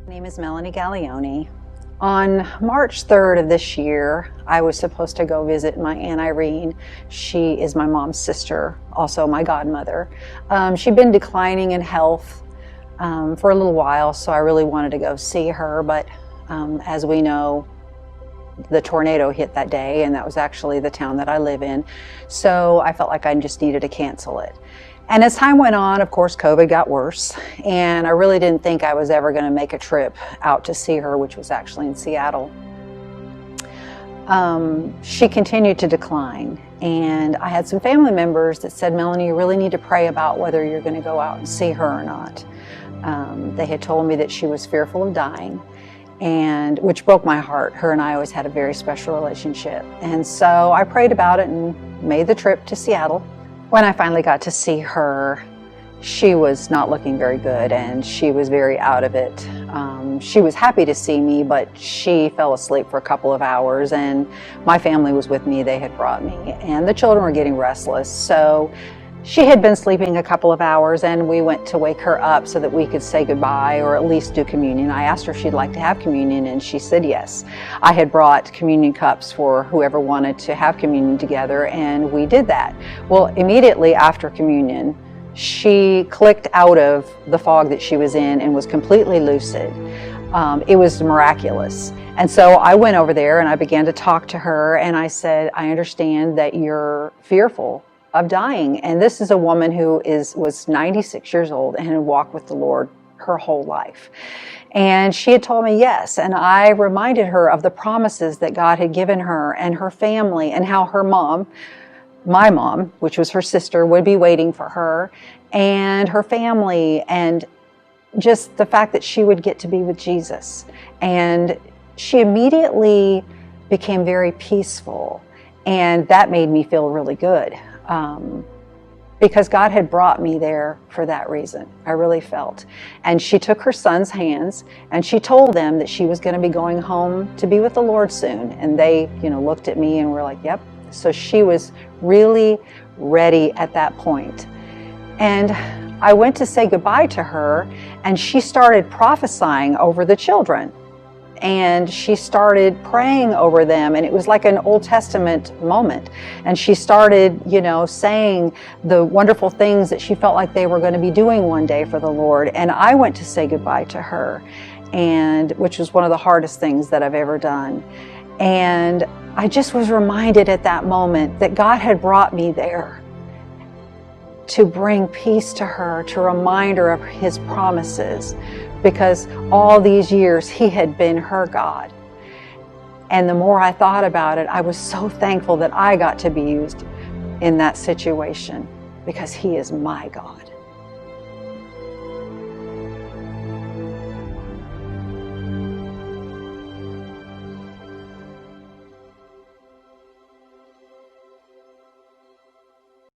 My name is Mellonee G. On March 3rd of this year, I was supposed to go visit my Aunt Irene. She is my mom's sister, also my godmother. She'd been declining in health for a little while, so I really wanted to go see her, but as we know, the tornado hit that day, and that was actually the town that I live in, so I felt like I just needed to cancel it. And as time went on, of course, COVID got worse, and I really didn't think I was ever going to make a trip out to see her, which was actually in Seattle. She continued to decline, and I had some family members that said, Mellonee, you really need to pray about whether you're going to go out and see her or not. They had told me that she was fearful of dying, and which broke my heart. Her and I always had a very special relationship. And so I prayed about it and made the trip to Seattle. When I finally got to see her, she was not looking very good, and she was very out of it. She was happy to see me, but she fell asleep for a couple of hours, and my family was with me. They had brought me, and the children were getting restless. So she had been sleeping a couple of hours, and we went to wake her up so that we could say goodbye or at least do communion. I asked her if she'd like to have communion, and she said yes. I had brought communion cups for whoever wanted to have communion together, and we did that. Well, immediately after communion, she clicked out of the fog that she was in and was completely lucid. It was miraculous. And so I went over there and I began to talk to her, and I said, I understand that you're fearful of dying. And this is a woman who was 96 years old and had walked with the Lord her whole life. And she had told me yes. And I reminded her of the promises that God had given her and her family, and how her mom, my mom, which was her sister, would be waiting for her, and her family, and just the fact that she would get to be with Jesus. And she immediately became very peaceful, and that made me feel really good. Because God had brought me there for that reason, I really felt. And she took her son's hands, and she told them that she was going to be going home to be with the Lord soon. And they, looked at me and were like, yep. So she was really ready at that point. And I went to say goodbye to her, and she started prophesying over the children. And she started praying over them, and it was like an Old Testament moment. And she started, saying the wonderful things that she felt like they were going to be doing one day for the Lord. And I went to say goodbye to her, and which was one of the hardest things that I've ever done. And I just was reminded at that moment that God had brought me there to bring peace to her, to remind her of His promises, because all these years He had been her God. And the more I thought about it, I was so thankful that I got to be used in that situation, because He is my God.